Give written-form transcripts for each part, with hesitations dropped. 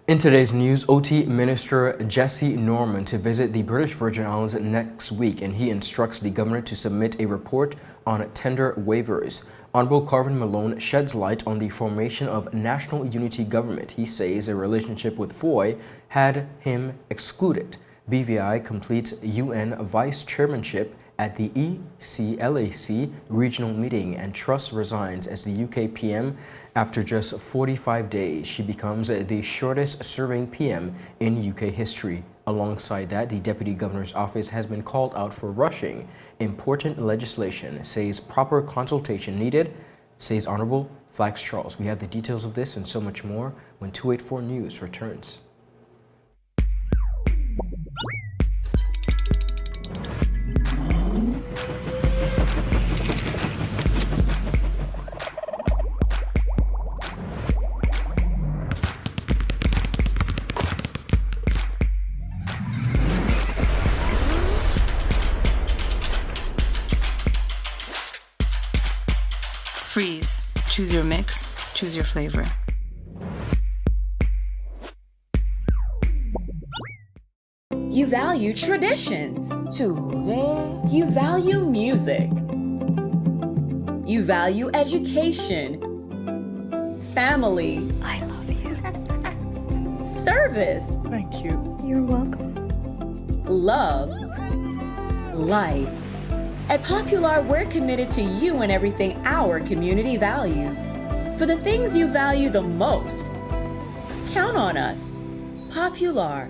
In today's news, OT Minister Jesse Norman to visit the British Virgin Islands next week, and he instructs the governor to submit a report on tender waivers. Honorable Carvin Malone sheds light on the formation of national unity government. He says a relationship with Fahie had him excluded. BVI completes UN vice chairmanship at the ECLAC regional meeting, and Truss resigns as the UK PM after just 45 days. She becomes the shortest serving PM in UK history. Alongside that, the Deputy Governor's office has been called out for rushing important legislation, says proper consultation needed, says Honorable Flax-Charles. We have the details of this and so much more when 284 News returns. Freeze. Choose your mix. Choose your flavor. You value traditions. Today, You value music. You value education. Family. I love you. Service. Thank you. You're welcome. Love. Life. At Popular, we're committed to you and everything our community values. For the things you value the most, count on us. Popular.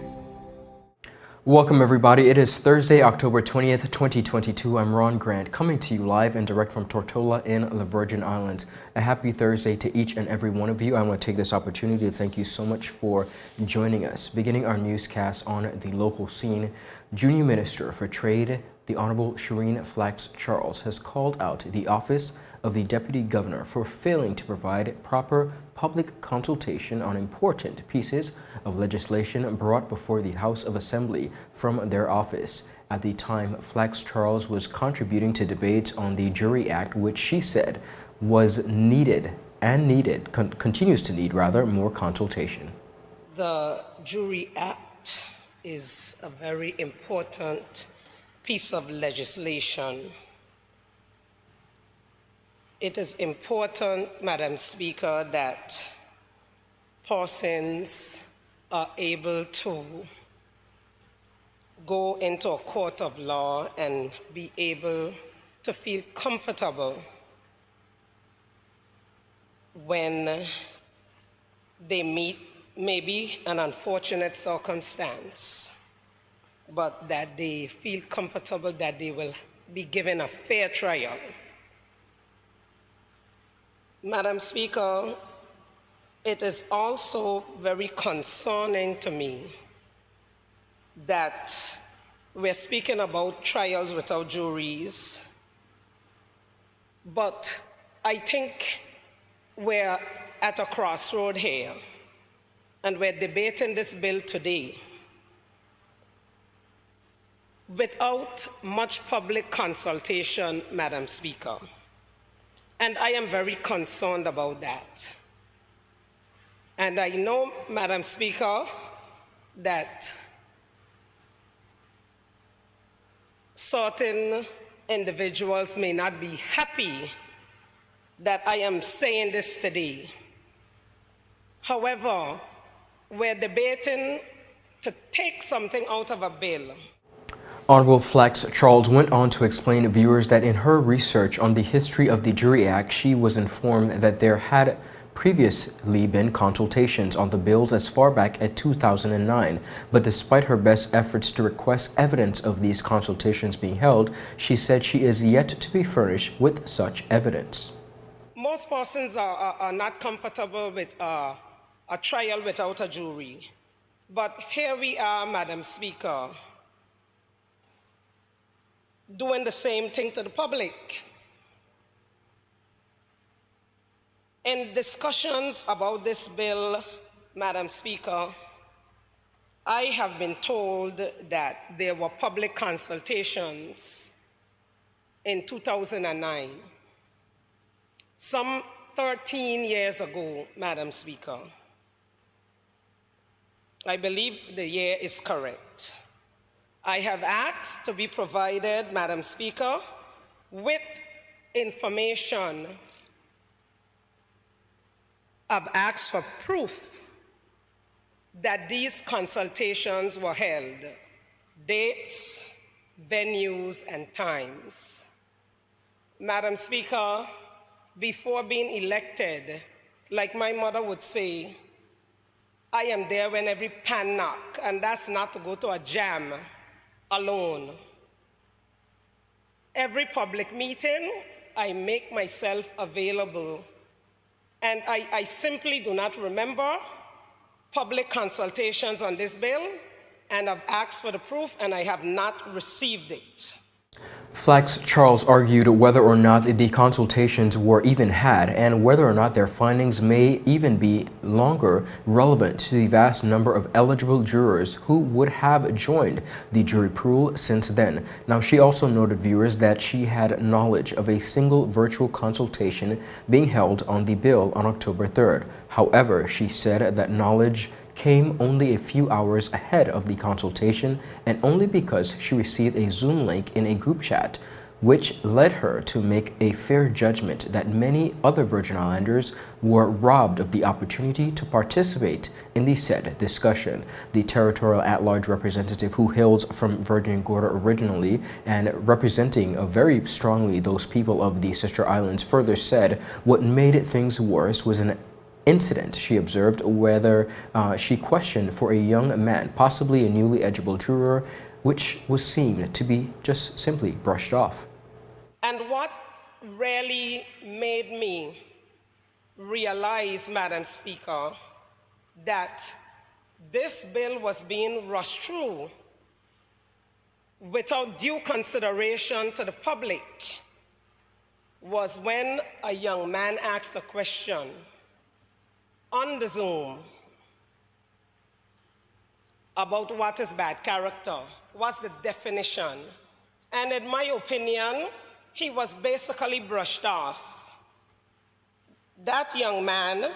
Welcome everybody. It is Thursday, October 20th, 2022. I'm Ron Grant, coming to you live and direct from Tortola in the Virgin Islands. A happy Thursday to each and every one of you. I want to take this opportunity to thank you so much for joining us. Beginning our newscast on the local scene, Junior Minister for Trade, the Honorable Shireen Flax-Charles, has called out the Office of the Deputy Governor for failing to provide proper public consultation on important pieces of legislation brought before the House of Assembly from their office. At the time, Flax-Charles was contributing to debates on the Jury Act, which she said was needed and continues to need more consultation. The Jury Act is a very important piece of legislation. It is important, Madam Speaker, that persons are able to go into a court of law and be able to feel comfortable when they meet maybe an unfortunate circumstance, but that they feel comfortable that they will be given a fair trial. Madam Speaker, it is also very concerning to me that we're speaking about trials without juries, but I think we're at a crossroad here, and we're debating this bill today without much public consultation, Madam Speaker. And I am very concerned about that. And I know, Madam Speaker, that certain individuals may not be happy that I am saying this today. However, we're debating to take something out of a bill. Honorable Flax-Charles went on to explain to viewers that in her research on the history of the Jury Act, she was informed that there had previously been consultations on the bills as far back as 2009. But despite her best efforts to request evidence of these consultations being held, she said she is yet to be furnished with such evidence. Most persons are not comfortable with a trial without a jury. But here we are, Madam Speaker, doing the same thing to the public. In discussions about this bill, Madam Speaker, I have been told that there were public consultations in 2009, some 13 years ago, Madam Speaker. I believe the year is correct. I have asked to be provided, Madam Speaker, with information. I've asked for proof that these consultations were held, dates, venues, and times. Madam Speaker, before being elected, like my mother would say, I am there when every pan knock, and that's not to go to a jam alone. Every public meeting, I make myself available, and I simply do not remember public consultations on this bill, and I've asked for the proof, and I have not received it. Flax-Charles argued whether or not the consultations were even had and whether or not their findings may even be longer relevant to the vast number of eligible jurors who would have joined the jury pool since then. Now, she also noted, viewers, that she had knowledge of a single virtual consultation being held on the bill on October 3rd. However, she said that knowledge came only a few hours ahead of the consultation and only because she received a Zoom link in a group chat, which led her to make a fair judgment that many other Virgin Islanders were robbed of the opportunity to participate in the said discussion. The territorial at-large representative, who hails from Virgin Gorda originally and representing very strongly those people of the sister islands, further said what made things worse was an incident she observed whether she questioned for a young man, possibly a newly eligible juror, which was seen to be just simply brushed off. And what really made me realize, Madam Speaker, that this bill was being rushed through without due consideration to the public was when a young man asked a question on the Zoom about what is bad character, what's the definition. And in my opinion, he was basically brushed off. That young man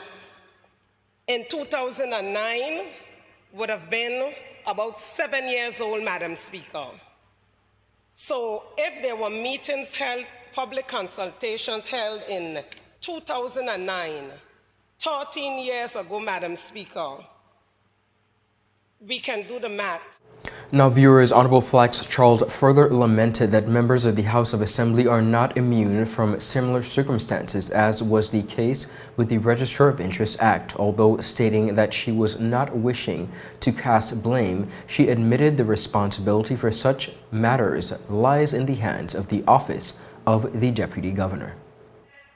in 2009 would have been about 7 years old, Madam Speaker. So if there were meetings held, public consultations held in 2009, 13 years ago, Madam Speaker, we can do the math. Now, viewers, Honorable Flax-Charles further lamented that members of the House of Assembly are not immune from similar circumstances, as was the case with the Register of Interest Act. Although stating that she was not wishing to cast blame, she admitted the responsibility for such matters lies in the hands of the office of the Deputy Governor.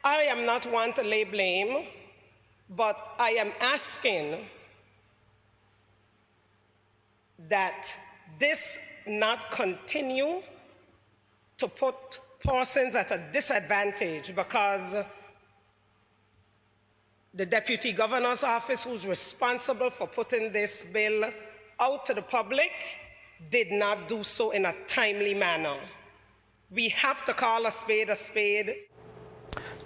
I am not one to lay blame, but I am asking that this not continue to put persons at a disadvantage, because the Deputy Governor's office, who's responsible for putting this bill out to the public, did not do so in a timely manner. We have to call a spade a spade.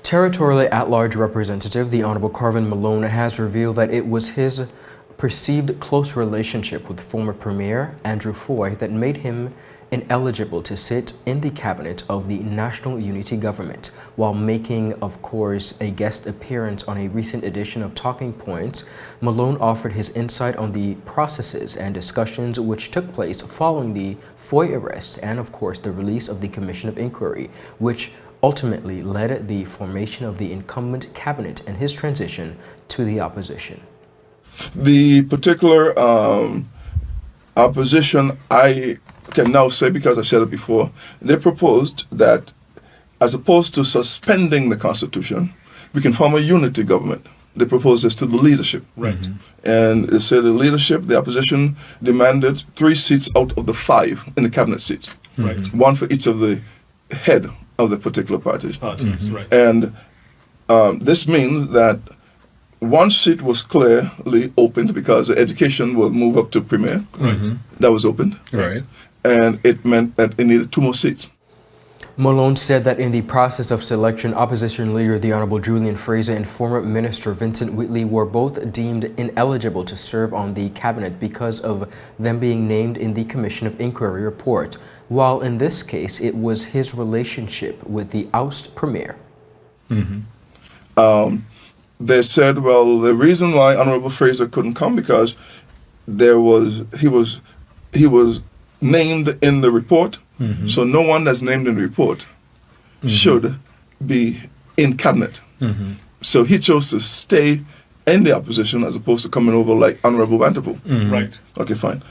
Territorially at-large representative, the Honorable Malone, has revealed that it was his perceived close relationship with former Premier Andrew Fahie that made him ineligible to sit in the cabinet of the National Unity Government. While making, of course, a guest appearance on a recent edition of Talking Points, Malone offered his insight on the processes and discussions which took place following the Fahie arrest and, of course, the release of the Commission of Inquiry, which ultimately led the formation of the incumbent cabinet and his transition to the opposition. The particular opposition, I can now say, because I've said it before, they proposed that as opposed to suspending the Constitution, we can form a unity government. They proposed this to the leadership. Right. And they said the leadership, the opposition, demanded 3 seats out of the 5 in the cabinet seats. Right. 1 for each of the head of the particular parties. Right. And this means that 1 seat was clearly opened because education will move up to Premier. Right. That was opened. Right. And it meant that it needed 2 more seats. Malone said that in the process of selection, opposition leader the Honorable Julian Fraser and former Minister Vincent Whitley were both deemed ineligible to serve on the cabinet because of them being named in the Commission of Inquiry report, while in this case it was his relationship with the oust premier. They said, well, the reason why Honorable Fraser couldn't come because he was named in the report. So no one that's named in the report should be in cabinet. So he chose to stay in the opposition as opposed to coming over like Honorable Vanterpool. Right. Okay, fine.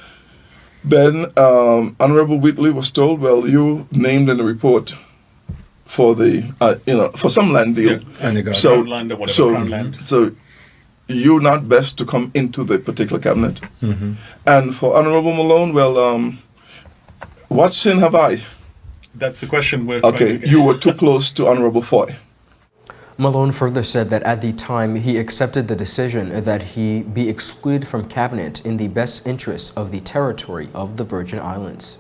Then Honorable Whitley was told, well, you named in the report for the for some land deal. Yeah. And they got so crown land or whatever, crown land. so you're not best to come into the particular cabinet. And for Honorable Malone, well, what sin have I? That's the question we're trying to Okay, get. you were too close to Honorable Fahie. Malone further said that at the time he accepted the decision that he be excluded from cabinet in the best interests of the territory of the Virgin Islands.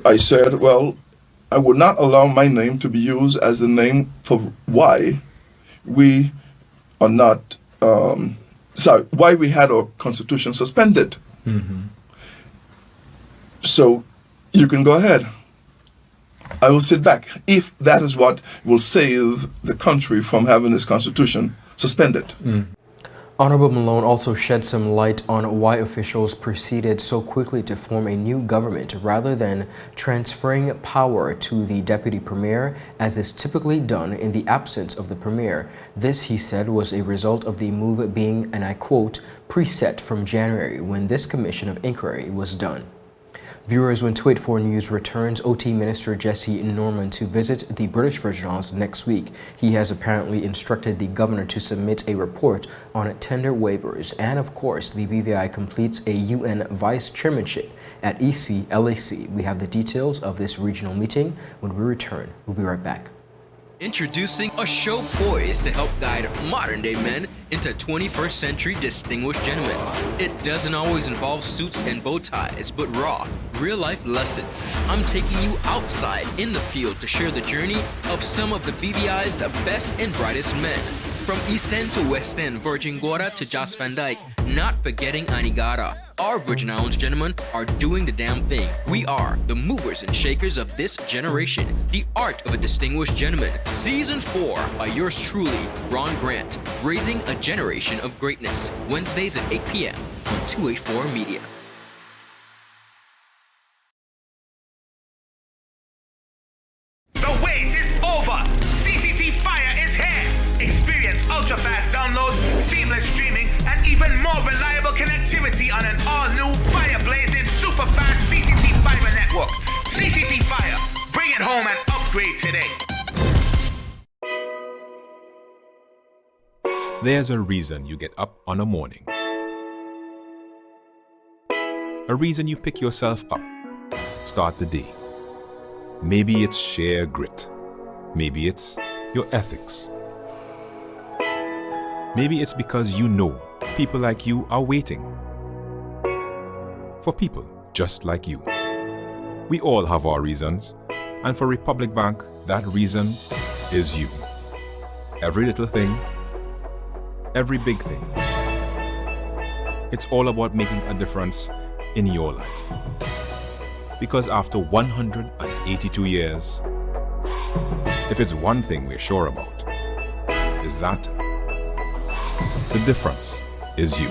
I said, well, I would not allow my name to be used as the name for why we are not, why we had our constitution suspended. So you can go ahead. I will sit back if that is what will save the country from having this constitution suspended. Honorable Malone also shed some light on why officials proceeded so quickly to form a new government rather than transferring power to the deputy premier, as is typically done in the absence of the premier. This, he said, was a result of the move being, and I quote, preset from January when this commission of inquiry was done. Viewers, when 284 News returns, OT Minister Jesse Norman to visit the British Virgin Islands next week. He has apparently instructed the governor to submit a report on tender waivers. And of course, the BVI completes a UN vice chairmanship at ECLAC. We have the details of this regional meeting when we return. We'll be right back. Introducing a show poised to help guide modern-day men into 21st century distinguished gentlemen. It doesn't always involve suits and bow ties, but raw, real-life lessons. I'm taking you outside in the field to share the journey of some of the BVI's the best and brightest men. From East End to West End, Virgin Gorda to Jos Van Dyke, not forgetting Anegada. Our Virgin Islands gentlemen are doing the damn thing. We are the movers and shakers of this generation. The Art of a Distinguished Gentleman. Season 4 by yours truly, Ron Grant. Raising a generation of greatness. Wednesdays at 8 p.m. on 284 Media. The wait is over! CCT Fire is here! Experience ultra-fast downloads, seamless streaming, and even more reliable connectivity on an all-new fire-blazing super-fast CCT Fiber network. CCT Fire, bring it home and upgrade today. There's a reason you get up on a morning. A reason you pick yourself up, start the day. Maybe it's sheer grit. Maybe it's your ethics. Maybe it's because you know people like you are waiting. For people just like you. We all have our reasons, and for Republic Bank, that reason is you. Every little thing, every big thing. It's all about making a difference in your life. Because after 182 years, if it's one thing we're sure about, is that the difference is you.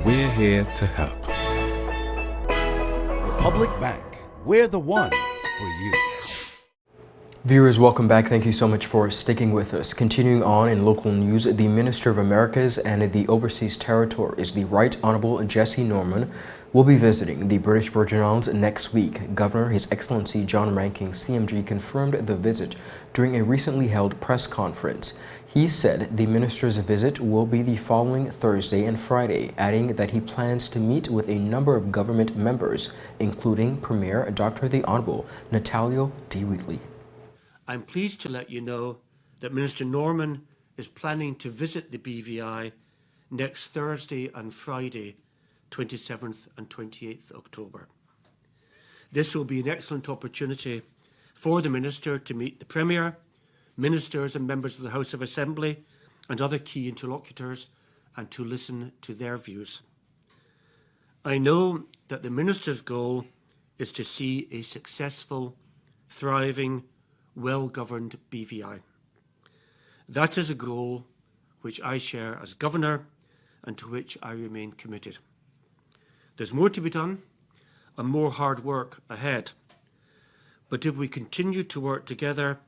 We're here to help. Republic Bank, we're the one for you. Viewers, welcome back. Thank you so much for sticking with us. Continuing on in local news, the Minister of Americas and the Overseas Territories, the Right Honorable Jesse Norman, will be visiting the British Virgin Islands next week. Governor His Excellency John Ranking, CMG, confirmed the visit during a recently held press conference. He said the minister's visit will be the following Thursday and Friday, adding that he plans to meet with a number of government members, including Premier Dr. the Honorable Natalio D. Wheatley. I'm pleased to let you know that Minister Norman is planning to visit the BVI next Thursday and Friday, 27th and 28th October. This will be an excellent opportunity for the Minister to meet the Premier, Ministers and members of the House of Assembly and other key interlocutors and to listen to their views. I know that the Minister's goal is to see a successful, thriving, well-governed BVI. That is a goal which I share as Governor and to which I remain committed. There's more to be done and more hard work ahead. But if we continue to work together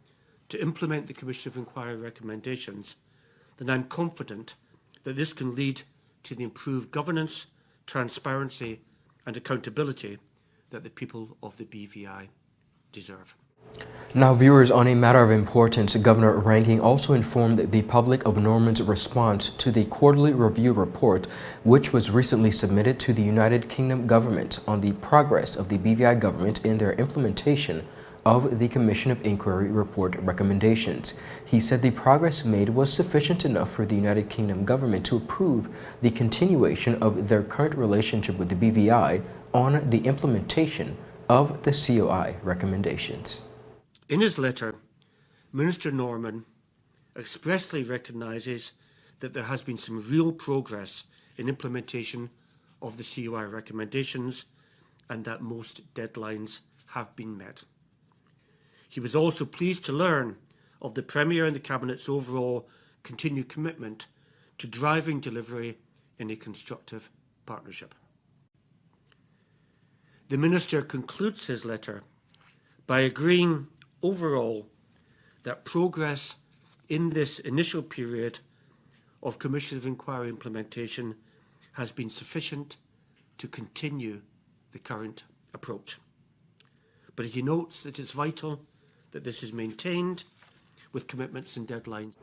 to implement the Commission of Inquiry recommendations, then I'm confident that this can lead to the improved governance, transparency and accountability that the people of the BVI deserve. Now, viewers, on a matter of importance, Governor Ranking also informed the public of Norman's response to the quarterly review report, which was recently submitted to the United Kingdom government on the progress of the BVI government in their implementation of the Commission of Inquiry report recommendations. He said the progress made was sufficient enough for the United Kingdom government to approve the continuation of their current relationship with the BVI on the implementation of the COI recommendations. In his letter, Minister Norman expressly recognises that there has been some real progress in implementation of the COI recommendations and that most deadlines have been met. He was also pleased to learn of the Premier and the Cabinet's overall continued commitment to driving delivery in a constructive partnership. The Minister concludes his letter by agreeing overall that progress in this initial period of Commission of Inquiry implementation has been sufficient to continue the current approach. But he notes that it's vital that this is maintained with commitments and deadlines.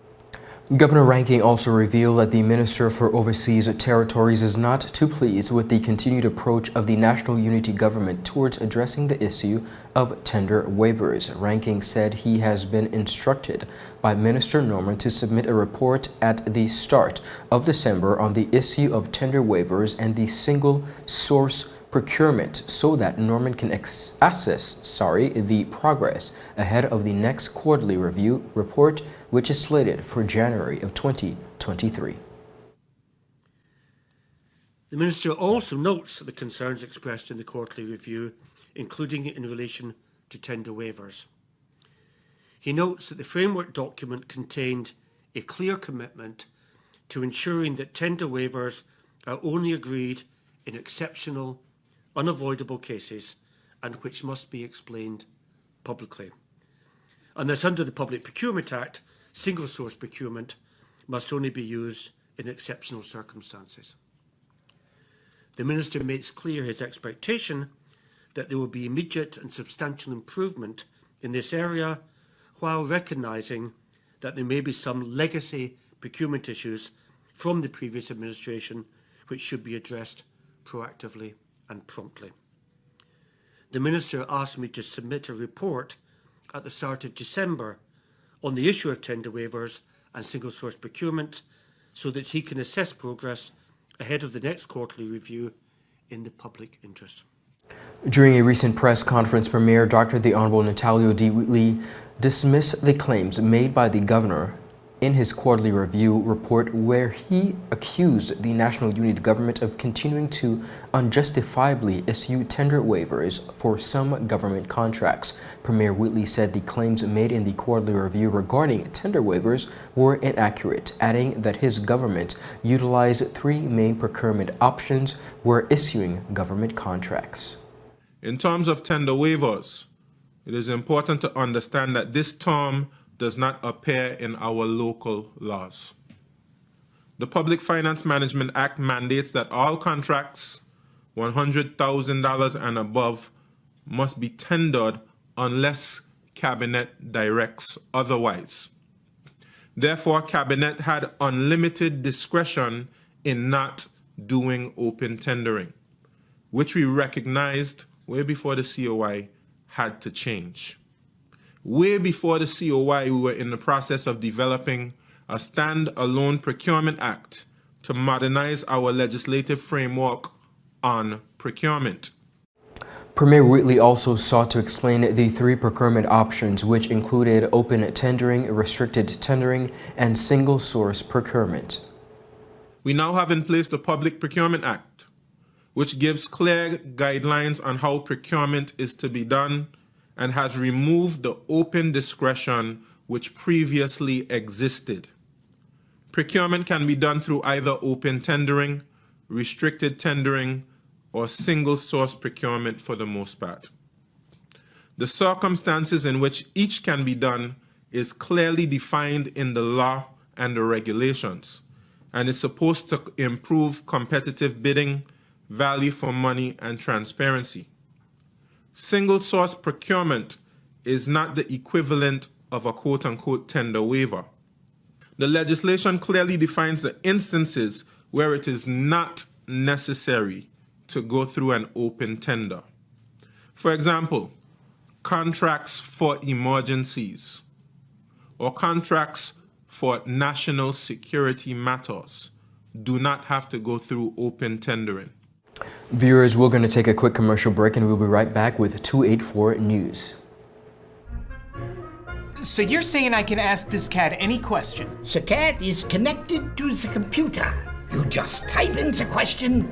Governor Ranking also revealed that the Minister for Overseas Territories is not too pleased with the continued approach of the National Unity Government towards addressing the issue of tender waivers. Ranking said he has been instructed by Minister Norman to submit a report at the start of December on the issue of tender waivers and the single source procurement so that Norman can assess the progress ahead of the next quarterly review report, which is slated for January of 2023. The Minister also notes the concerns expressed in the quarterly review, including in relation to tender waivers. He notes that the framework document contained a clear commitment to ensuring that tender waivers are only agreed in exceptional, unavoidable cases and which must be explained publicly, and that under the Public Procurement Act, single source procurement must only be used in exceptional circumstances. The Minister makes clear his expectation that there will be immediate and substantial improvement in this area, while recognising that there may be some legacy procurement issues from the previous administration which should be addressed proactively and promptly. The Minister asked me to submit a report at the start of December on the issue of tender waivers and single source procurement so that he can assess progress ahead of the next quarterly review in the public interest. During a recent press conference, Premier Dr. the Honorable Natalio D. Wheatley dismissed the claims made by the Governor in his quarterly review report, where he accused the National Unity Government of continuing to unjustifiably issue tender waivers for some government contracts. Premier Wheatley said the claims made in the quarterly review regarding tender waivers were inaccurate, adding that his government utilized three main procurement options when issuing government contracts. In terms of tender waivers, it is important to understand that this term does not appear in our local laws. The Public Finance Management Act mandates that all contracts $100,000 and above must be tendered unless Cabinet directs otherwise. Therefore, Cabinet had unlimited discretion in not doing open tendering, which we recognized way before the COI had to change. Way before the COI, we were in the process of developing a stand-alone procurement act to modernize our legislative framework on procurement. Premier Wheatley also sought to explain the three procurement options, which included open tendering, restricted tendering, and single-source procurement. We now have in place the Public Procurement Act, which gives clear guidelines on how procurement is to be done and has removed the open discretion which previously existed. Procurement can be done through either open tendering, restricted tendering, or single-source procurement for the most part. The circumstances in which each can be done is clearly defined in the law and the regulations, and is supposed to improve competitive bidding, value for money, and transparency. Single-source procurement is not the equivalent of a quote-unquote tender waiver. The legislation clearly defines the instances where it is not necessary to go through an open tender. For example, contracts for emergencies or contracts for national security matters do not have to go through open tendering. Viewers, we're going to take a quick commercial break and we'll be right back with 284 News. So you're saying I can ask this cat any question? The cat is connected to the computer. You just type in the question,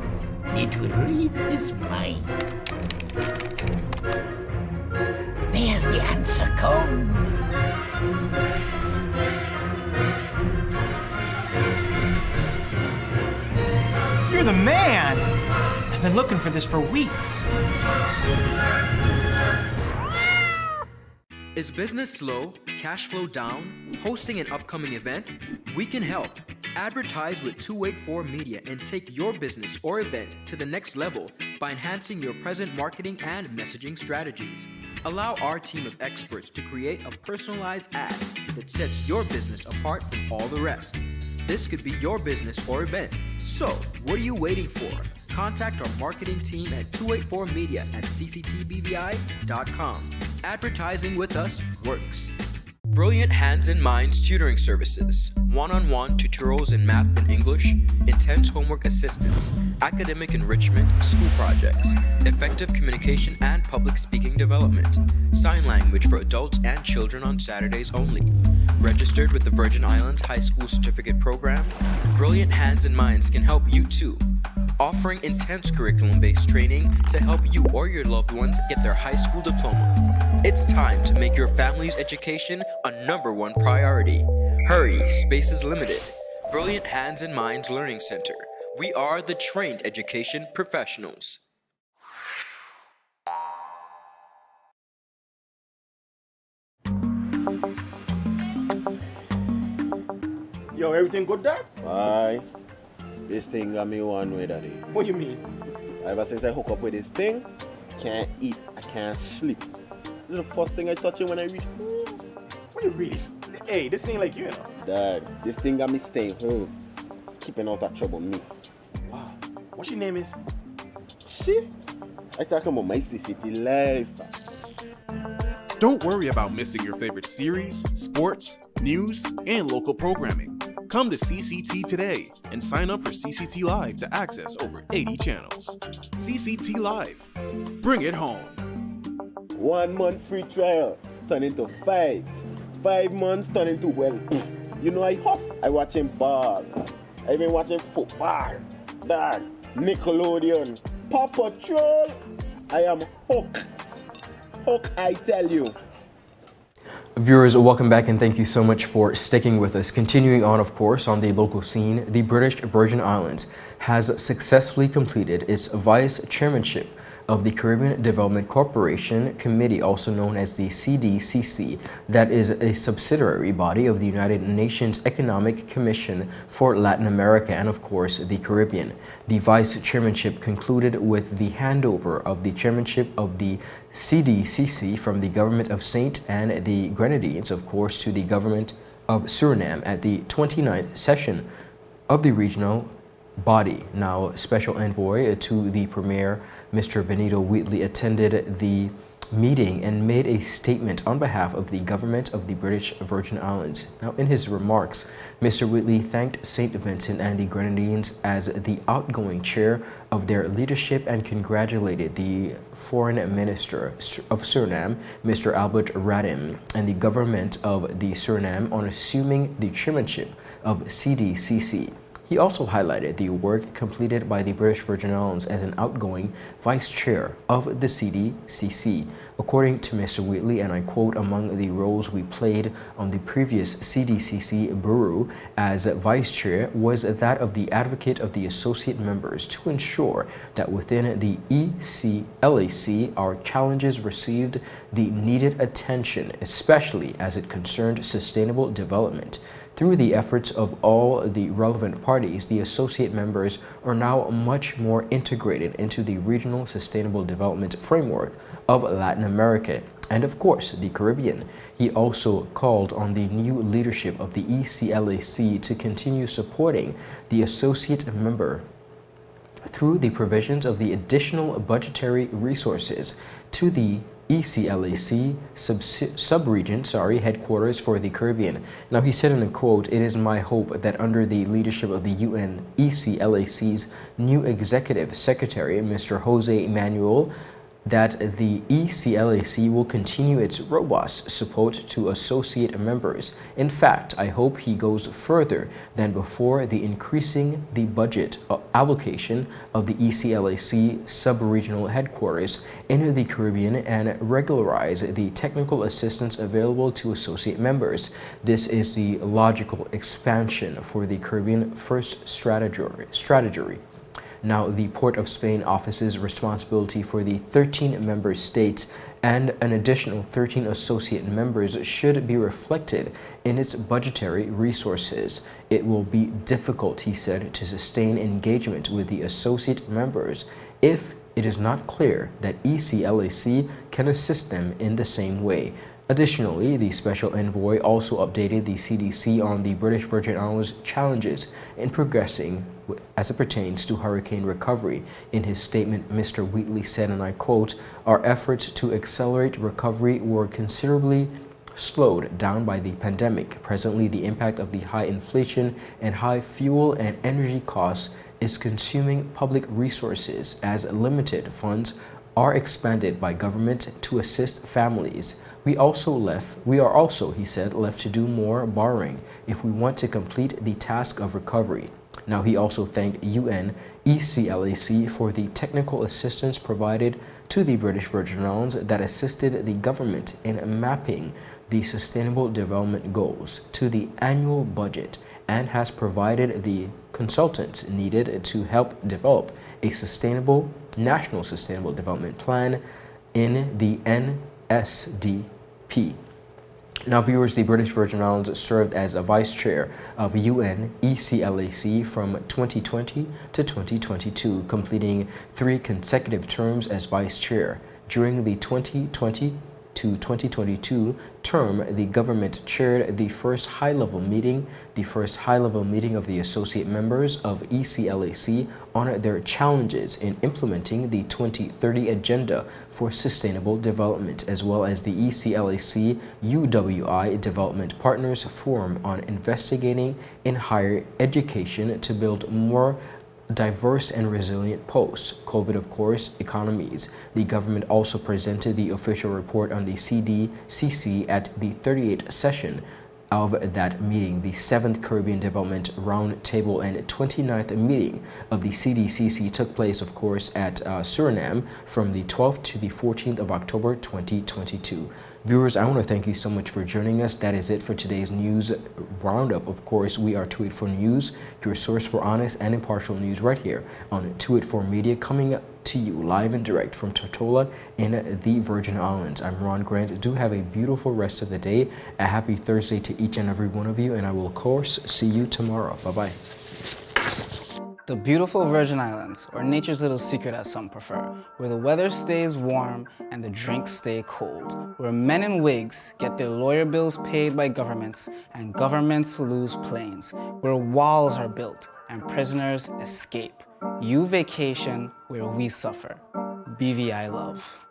it will read his mind. There the answer comes. You're the man! I've been looking for this for weeks. Is business slow, cash flow down, hosting an upcoming event? We can help. Advertise with 284 Media and take your business or event to the next level by enhancing your present marketing and messaging strategies. Allow our team of experts to create a personalized ad that sets your business apart from all the rest. This could be your business or event. So, what are you waiting for? Contact our marketing team at 284media@cctbvi.com. Advertising with us works. Brilliant Hands and Minds Tutoring Services, one-on-one tutorials in math and English, intense homework assistance, academic enrichment, school projects, effective communication and public speaking development, sign language for adults and children on Saturdays only. Registered with the Virgin Islands High School Certificate Program, Brilliant Hands and Minds can help you too. Offering intense curriculum-based training to help you or your loved ones get their high school diploma. It's time to make your family's education a #1 priority. Hurry, space is limited. Brilliant Hands and Minds Learning Center. We are the trained education professionals. Yo, everything good, Dad? Aye. This thing got me one way, Daddy. What do you mean? Ever since I hook up with this thing, can't eat, I can't sleep. This is the first thing I touch it when I reach home. What do you really? Hey, this ain't like you know. Dad, this thing got me staying home, keeping out of trouble me. Wow. What your name is? Shit. I talking about my CCT life. Don't worry about missing your favorite series, sports, news, and local programming. Come to CCT today and sign up for CCT Live to access over 80 channels. CCT Live. Bring it home. 1 month free trial turn into 5. 5 months turn into, well, you know I huff. I watching ball. I been watching football. Dad, Nickelodeon, Paw Patrol. I am hooked. Hook, I tell you. Viewers, welcome back and thank you so much for sticking with us. Continuing on, of course, on the local scene, the British Virgin Islands has successfully completed its vice chairmanship of the Caribbean Development Corporation Committee, also known as the CDCC, that is a subsidiary body of the United Nations Economic Commission for Latin America and, of course, the Caribbean. The vice chairmanship concluded with the handover of the chairmanship of the CDCC from the government of St. and the Grenadines, of course, to the government of Suriname at the 29th session of the regional body. Now, Special Envoy to the Premier, Mr. Benito Wheatley, attended the meeting and made a statement on behalf of the government of the British Virgin Islands. Now, in his remarks, Mr. Wheatley thanked St. Vincent and the Grenadines as the outgoing chair of their leadership and congratulated the Foreign Minister of Suriname, Mr. Albert Radim, and the government of the Suriname on assuming the chairmanship of CDCC. He also highlighted the work completed by the British Virgin Islands as an outgoing vice chair of the CDCC. According to Mr. Wheatley, and I quote, "Among the roles we played on the previous CDCC bureau as vice chair was that of the advocate of the associate members to ensure that within the ECLAC our challenges received the needed attention, especially as it concerned sustainable development. Through the efforts of all the relevant parties, the associate members are now much more integrated into the regional sustainable development framework of Latin America and, of course, the Caribbean." He also called on the new leadership of the ECLAC to continue supporting the associate member through the provisions of the additional budgetary resources to the ECLAC sub-region headquarters for the Caribbean. Now, he said in a quote, "It is my hope that under the leadership of the UN ECLAC's new executive secretary, Mr. Jose Manuel, that the ECLAC will continue its robust support to associate members. In fact, I hope he goes further than before the increasing the budget allocation of the ECLAC sub-regional headquarters in the Caribbean and regularize the technical assistance available to associate members. This is the logical expansion for the Caribbean First strategy. Now, the Port of Spain office's responsibility for the 13 member states and an additional 13 associate members should be reflected in its budgetary resources. It will be difficult, he said, to sustain engagement with the associate members if it is not clear that ECLAC can assist them in the same way. Additionally, the Special Envoy also updated the CDC on the British Virgin Islands challenges in progressing as it pertains to hurricane recovery. In his statement, Mr. Wheatley said, and I quote, "Our efforts to accelerate recovery were considerably slowed down by the pandemic. Presently, the impact of the high inflation and high fuel and energy costs is consuming public resources as limited funds are expanded by government to assist families. We are also, he said, left to do more borrowing if we want to complete the task of recovery." Now, he also thanked UN ECLAC for the technical assistance provided to the British Virgin Islands that assisted the government in mapping the Sustainable Development Goals to the annual budget and has provided the consultants needed to help develop a National Sustainable Development Plan in the NSDP. Now, viewers, the British Virgin Islands served as a vice chair of UN ECLAC from 2020 to 2022, completing 3 consecutive terms as vice chair. During the 2020 to 2022 term, the government chaired the first high-level meeting of the associate members of ECLAC on their challenges in implementing the 2030 Agenda for Sustainable Development, as well as the ECLAC UWI Development Partners Forum on investigating in higher education to build more diverse and resilient post-COVID, of course, economies. The government also presented the official report on the CDCC at the 38th session of that meeting, the 7th Caribbean Development Roundtable and 29th meeting of the CDCC took place, of course, at Suriname from the 12th to the 14th of October 2022. Viewers, I want to thank you so much for joining us. That is it for today's news roundup. Of course, we are 284 News, your source for honest and impartial news right here on 284 Media, coming to you live and direct from Tortola in the Virgin Islands. I'm Ron Grant. Do have a beautiful rest of the day. A happy Thursday to each and every one of you, and I will, of course, see you tomorrow. Bye-bye. The beautiful Virgin Islands, or nature's little secret as some prefer, where the weather stays warm and the drinks stay cold, where men in wigs get their lawyer bills paid by governments and governments lose planes, where walls are built and prisoners escape. You vacation where we suffer. BVI love.